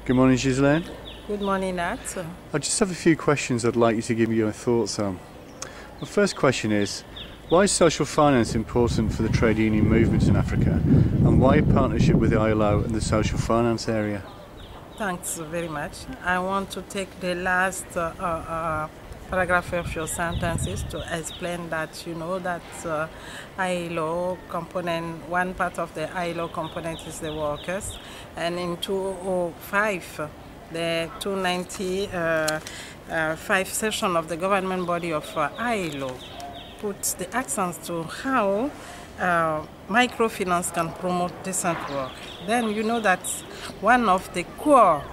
Good morning, Ghislaine. Good morning, Nat. I just have a few questions I'd like you to give me your thoughts on. The first question is, why is social finance important for the trade union movement in Africa, and why a partnership with the ILO and the social finance area? Thanks very much. I want to take the last paragraph of your sentences to explain that that ILO component, one part of the ILO component is the workers, and in 2005 the 295 session of the government body of ILO puts the accents to how microfinance can promote decent work. Then you know that one of the core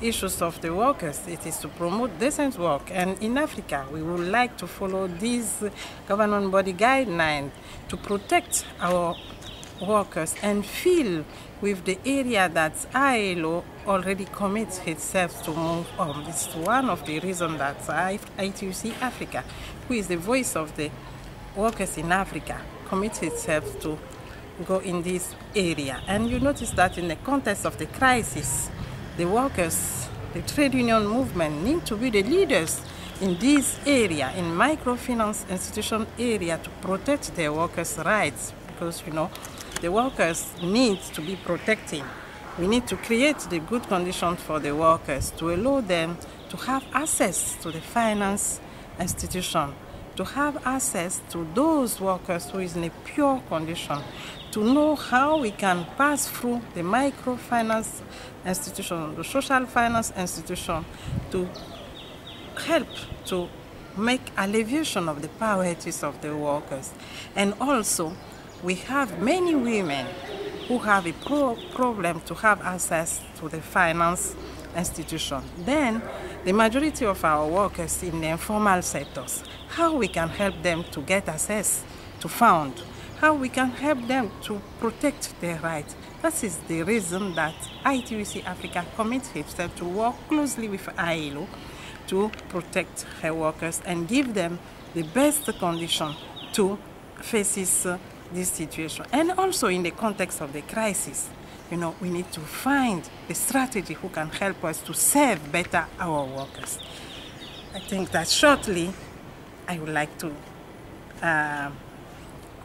issues of the workers, it is to promote decent work. And in Africa, we would like to follow these government body guidelines to protect our workers and fill with the area that ILO already commits itself to move on. This is one of the reasons that ITUC Africa, who is the voice of the workers in Africa, commits itself to go in this area. And you notice that in the context of the crisis, the workers, the trade union movement need to be the leaders in this area, in microfinance institution area, to protect their workers' rights, because the workers need to be protected. We need to create the good conditions for the workers to allow them to have access to the finance institution, to have access to those workers who is in a pure condition, to know how we can pass through the microfinance institution, the social finance institution, to help to make alleviation of the poverty of the workers. And also, we have many women who have a problem to have access to the finance institution. Then, the majority of our workers in the informal sectors, how we can help them to get access to fund, how we can help them to protect their rights. That is the reason that ITUC Africa commits itself to work closely with ILO to protect her workers and give them the best condition to face this situation. And also in the context of the crisis, we need to find a strategy who can help us to serve better our workers. I think that shortly, I would like to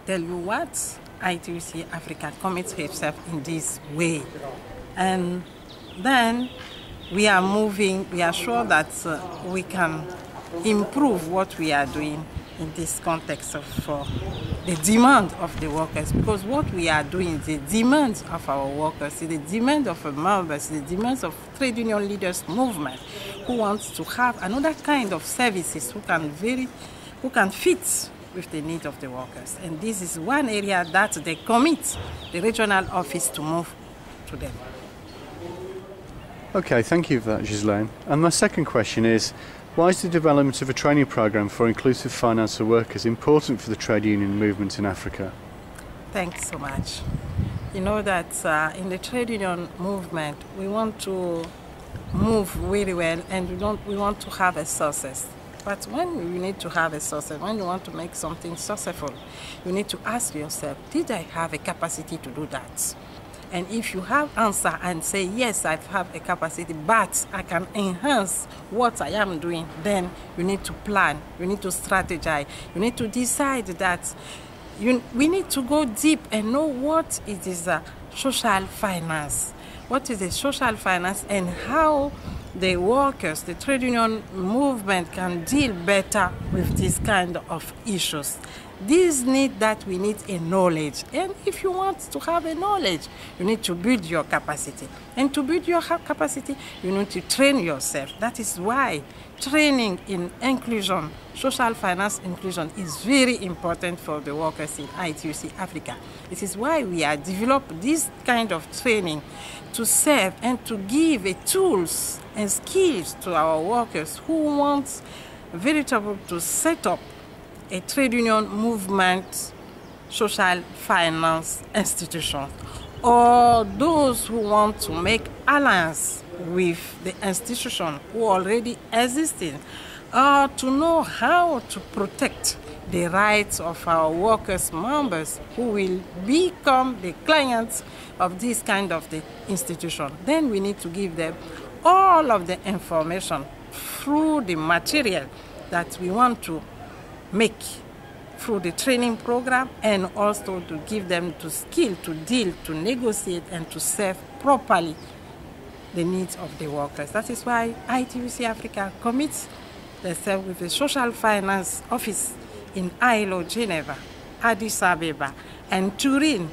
tell you what ITUC Africa commits itself in this way. And then we are moving, we are sure that we can improve what we are doing in this context of the demand of the workers, because what we are doing is the demands of our workers, the demand of our members, the demands of trade union leaders movement, who wants to have another kind of services who can fit with the needs of the workers. And this is one area that they commit the regional office to move to them. Okay, thank you for that, Ghislaine. And my second question is, why is the development of a training programme for inclusive finance for workers important for the trade union movement in Africa? Thanks so much. You know that in the trade union movement, we want to move very well, and we want to have a success. But when you need to have a success, when you want to make something successful, you need to ask yourself, did I have a capacity to do that? And if you have answer and say, yes, I have a capacity, but I can enhance what I am doing, then you need to plan, you need to strategize, you need to decide that we need to go deep and know what it is social finance. What is the social finance and how the workers, the trade union movement can deal better with this kind of issues. This need that we need a knowledge, and if you want to have a knowledge, you need to build your capacity, and to build your capacity, you need to train yourself. That is why training in inclusion, social finance inclusion, is very important for the workers in ITUC Africa. It is why we are developing this kind of training to serve and to give tools and skills to our workers who want veritable to set up a trade union movement, social finance institution, or those who want to make alliance with the institution who already existing, or to know how to protect the rights of our workers, members who will become the clients of this kind of the institution. Then we need to give them all of the information through the material that we want to make through the training program, and also to give them the skill to deal, to negotiate, and to serve properly the needs of the workers. That is why ITUC Africa commits themselves with the Social Finance Office in ILO, Geneva, Addis Ababa, and Turin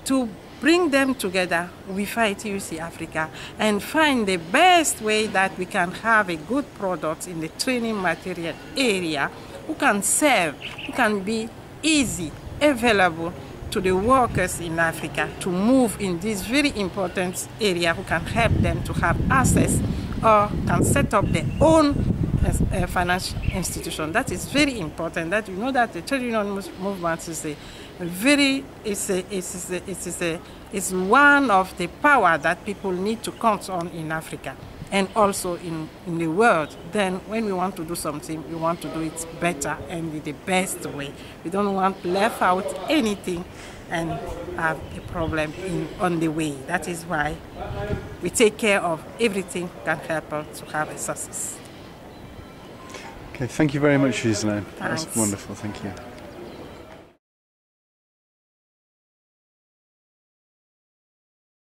to bring them together with ITUC Africa and find the best way that we can have a good product in the training material area who can serve, who can be easy, available to the workers in Africa to move in this very important area, who can help them to have access or can set up their own financial institution. That is very important. That you know that the trade union movement is one of the power that people need to count on in Africa and also in the world. Then when we want to do something, we want to do it better and in the best way. We don't want to left out anything and have a problem on the way. That is why we take care of everything that can help us to have a success. Okay, thank you very much, Ghislaine. Thanks. That's wonderful, thank you.